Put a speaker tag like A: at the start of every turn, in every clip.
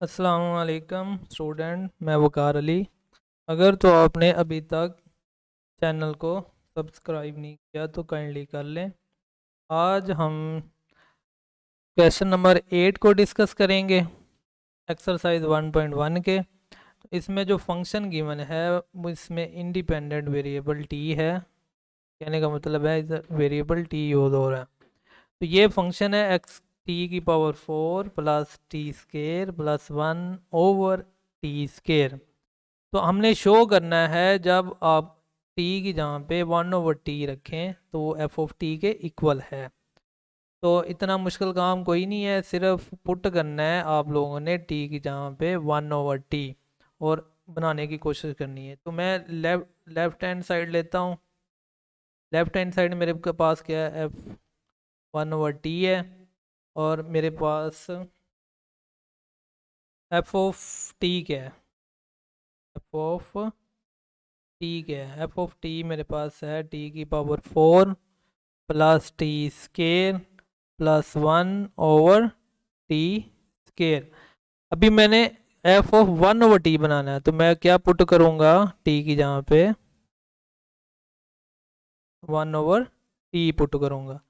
A: अस्सलामुअलैकुम स्टूडेंट, मैं वकार अली। अगर तो आपने अभी तक चैनल को सब्सक्राइब नहीं किया तो काइंडली कर लें। आज हम क्वेश्चन नंबर 8 को डिस्कस करेंगे, एक्सरसाइज 1.1 के। इसमें जो फंक्शन गिवन है वो इसमें इंडिपेंडेंट वेरिएबल टी है। कहने का मतलब है इधर वेरिएबल टी यूज हो रहा है। तो ये फंक्शन है एक्स टी की power 4 plus T square plus 1 over T square. तो हमने शो करना है जब आप टी की जगह पे 1/t रखें तो वो एफ ऑफ टी के इक्वल है। तो इतना मुश्किल काम कोई नहीं है, सिर्फ पुट करना है आप लोगों ने टी की जगह पे 1/t और बनाने की कोशिश करनी है। तो मैं लेफ्ट हैंड साइड लेता हूँ। लेफ्ट हैंड साइड मेरे के पास क्या है, एफ 1/t है। और मेरे पास एफ ऑफ टी क्या है, एफ ऑफ टी क्या है, एफ ऑफ टी मेरे पास है टी की power 4 plus T square plus 1/t square. अभी मैंने एफ ऑफ 1/t बनाना है, तो मैं क्या पुट करूँगा टी की जगह पे 1/t पुट करूँगा।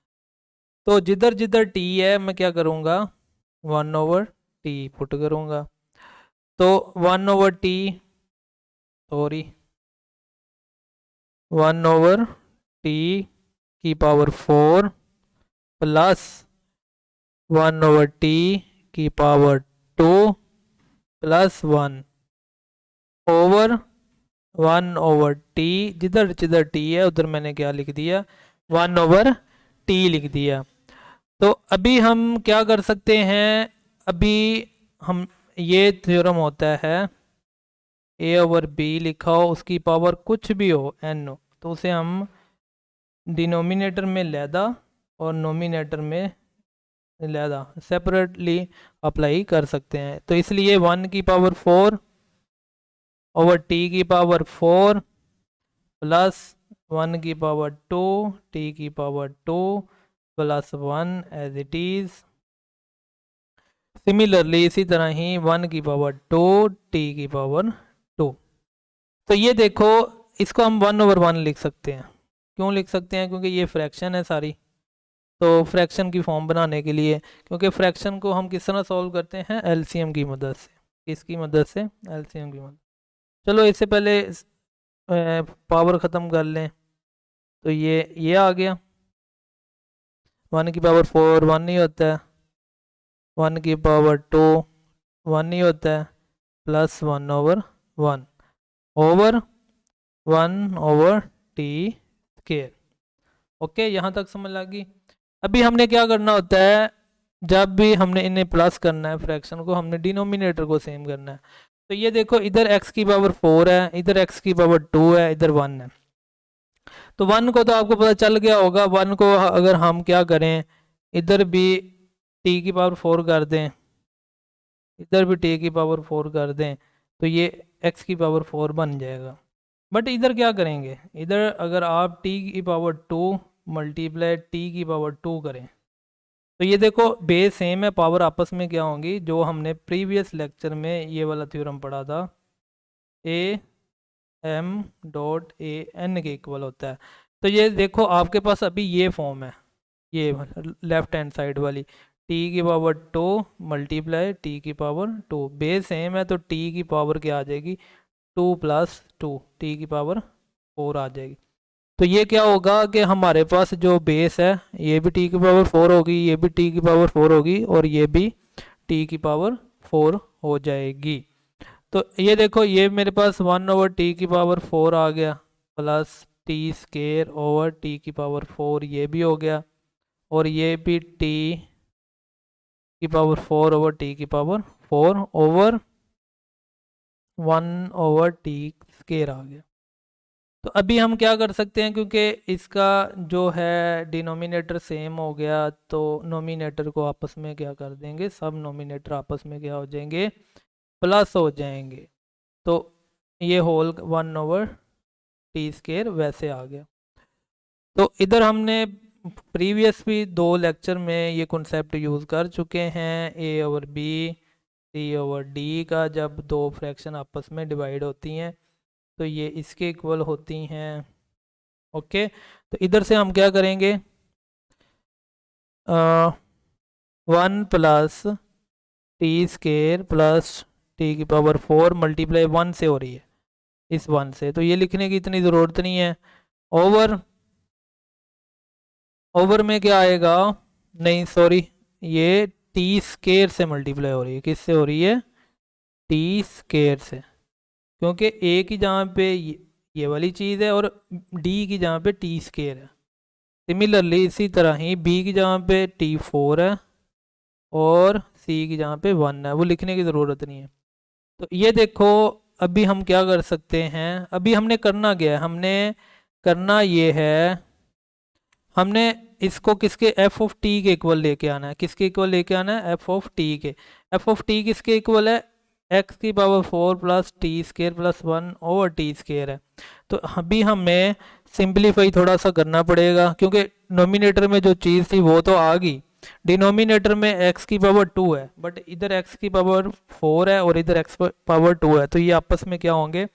A: तो जिधर जिधर टी है मैं क्या करूँगा 1/t पुट करूँगा। तो 1/t, सॉरी, 1/t की पावर 4 प्लस 1/t की पावर 2 प्लस 1/1/t। जिधर जिधर टी है उधर मैंने क्या लिख दिया 1/t लिख दिया। तो अभी हम क्या कर सकते हैं, अभी हम ये थ्योरम होता है ए ओवर बी लिखा हो, उसकी पावर कुछ भी हो एन हो, तो उसे हम डिनोमिनेटर में लैदा और नोमिनेटर में लैदा सेपरेटली अप्लाई कर सकते हैं। तो इसलिए 1/4/t की पावर 4 प्लस 1/2 t की power 2 plus 1 as it is. Similarly इसी तरह ही 1/2 t की पावर 2। तो ये देखो, इसको हम 1/1 लिख सकते हैं। क्यों लिख सकते हैं? क्योंकि ये फ्रैक्शन है सारी। तो फ्रैक्शन की फॉर्म बनाने के लिए, क्योंकि फ्रैक्शन को हम किस तरह सॉल्व करते हैं, एलसीएम की मदद से। किसकी मदद से? एलसीएम की मदद। चलो इससे पहले पावर ख़त्म कर लें। तो ये आ गया 1/4 1 नहीं होता है, 1/2 1 नहीं होता है, plus 1/1 over 1/t square. Okay, यहाँ तक समझ लगी। अभी हमने क्या करना होता है, जब भी हमने इन्हें प्लस करना है फ्रैक्शन को, हमने डिनोमिनेटर को सेम करना है। तो ये देखो, इधर x की पावर 4 है, इधर x की पावर 2 है, इधर 1 है। तो 1 को तो आपको पता चल गया होगा, 1 को अगर हम क्या करें, इधर भी t की पावर 4 कर दें, इधर भी t की पावर 4 कर दें, तो ये x की पावर 4 बन जाएगा। बट इधर क्या करेंगे, इधर अगर आप t की पावर 2 मल्टीप्लाई t की पावर 2 करें, तो ये देखो बेस सेम है, पावर आपस में क्या होंगी, जो हमने प्रीवियस लेक्चर में ये वाला थ्योरम पढ़ा था, A M dot A N के इक्वल होता है। तो ये देखो आपके पास अभी ये फॉर्म है, ये लेफ्ट हैंड साइड वाली, टी की पावर 2 मल्टीप्लाई टी की पावर 2। बेस सेम है तो टी की पावर क्या आ जाएगी, 2 प्लस 2, टी की पावर 4 आ जाएगी। तो ये क्या होगा कि हमारे पास जो बेस है ये भी टी की पावर 4 होगी, ये भी टी की पावर 4 होगी, और ये भी टी की पावर 4 हो जाएगी। तो ये देखो, ये मेरे पास 1/t की पावर 4 आ गया, plus T square over T की पावर 4 ये भी हो गया, और ये भी टी की पावर 4 ओवर टी की पावर 4 ओवर 1/t स्केयर आ गया। तो अभी हम क्या कर सकते हैं, क्योंकि इसका जो है डिनोमिनेटर सेम हो गया, तो नोमिनेटर को आपस में क्या कर देंगे, सब नोमिनेटर आपस में क्या हो जाएंगे, प्लस हो जाएंगे। तो ये होल 1/t स्केयर वैसे आ गया। तो इधर हमने प्रीवियस भी 2 लेक्चर में ये कॉन्सेप्ट यूज़ कर चुके हैं, ए ओवर बी C/D का जब दो फ्रैक्शन आपस में डिवाइड होती हैं तो ये इसके इक्वल होती हैं। ओके, तो इधर से हम क्या करेंगे, 1 plus t² plus t⁴ multiply 1 से हो रही है, इस 1 से, तो ये लिखने की इतनी ज़रूरत नहीं है। ओवर में क्या आएगा, नहीं सॉरी, ये t² से मल्टीप्लाई हो रही है, किससे हो रही है, t² से, क्योंकि a की जहाँ पे ये वाली चीज़ है और d की जहाँ पे t² है। सिमिलरली इसी तरह ही b की जहाँ पे t4 है और c की जहाँ पे 1 है, वो लिखने की ज़रूरत नहीं है। तो ये देखो, अभी हम क्या कर सकते हैं, अभी हमने करना क्या है, हमने करना ये है, हमने इसको किसके f(t) के इक्वल लेके आना है, किसके इक्वल लेके आना है, f(t) के। f(t) किसके इक्वल है, x⁴ plus t² plus 1 over t² है। तो अभी हमें सिंप्लीफाई थोड़ा सा करना पड़ेगा, क्योंकि नोमिनेटर में जो चीज़ थी वो तो आ गई, डिनोमिनेटर में x⁴ है, बट इधर x⁴ है और इधर x⁴ है, तो ये आपस में क्या होंगे,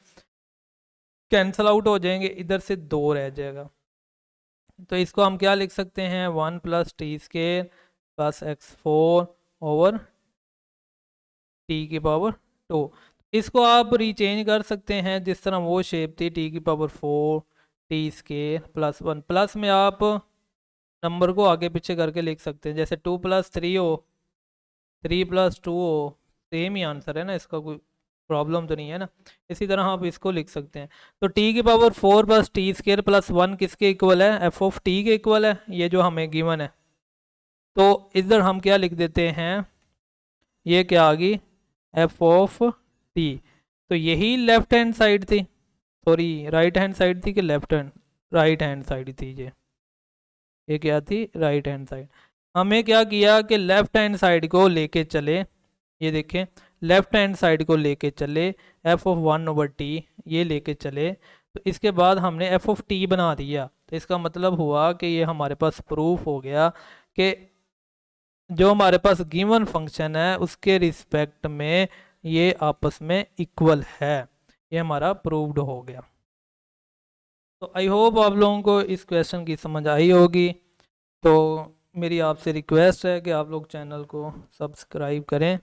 A: कैंसल आउट हो जाएंगे, इधर से 2 रह जाएगा। तो इसको हम क्या लिख सकते हैं, 1 plus t² plus x4 over t⁴। इसको आप रिचेंज कर सकते हैं, जिस तरह वो शेप थी t⁴ t² प्लस 1, प्लस में आप नंबर को आगे पीछे करके लिख सकते हैं, जैसे 2 + 3 हो, 3 + 2 हो, सेम ही आंसर है ना, इसका कोई प्रॉब्लम तो नहीं है ना। इसी तरह आप इसको लिख सकते हैं। तो t⁴ प्लस t² प्लस 1 किसके इक्वल है, f(t) के इक्वल है, ये जो हमें गिवन है। तो इधर हम क्या लिख देते हैं, ये क्या आ गई, f(t), तो यही लेफ्ट हैंड साइड थी, सॉरी राइट हैंड साइड थी कि left hand, right hand side थी ये क्या थी, राइट हैंड साइड। हमें क्या किया कि लेफ्ट हैंड साइड को लेके चले, ये देखें, लेफ्ट हैंड साइड को लेके चले, f(1/t) ये लेके चले, तो इसके बाद हमने f(t) बना दिया, तो इसका मतलब हुआ कि ये हमारे पास प्रूफ हो गया कि जो हमारे पास गिवन फंक्शन है उसके रिस्पेक्ट में ये आपस में इक्वल है, ये हमारा प्रूव्ड हो गया। तो आई होप आप लोगों को इस क्वेश्चन की समझ आई होगी। तो मेरी आपसे रिक्वेस्ट है कि आप लोग चैनल को सब्सक्राइब करें,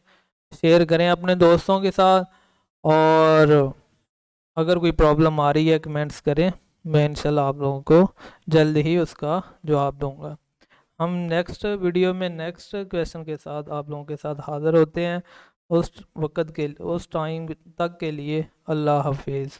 A: शेयर करें अपने दोस्तों के साथ, और अगर कोई प्रॉब्लम आ रही है कमेंट्स करें, मैं इंशाल्लाह आप लोगों को जल्द ही उसका जवाब दूंगा। हम नेक्स्ट वीडियो में नेक्स्ट क्वेश्चन के साथ आप लोगों के साथ हाज़िर होते हैं। उस वक्त के, उस टाइम तक के लिए अल्लाह हाफिज़।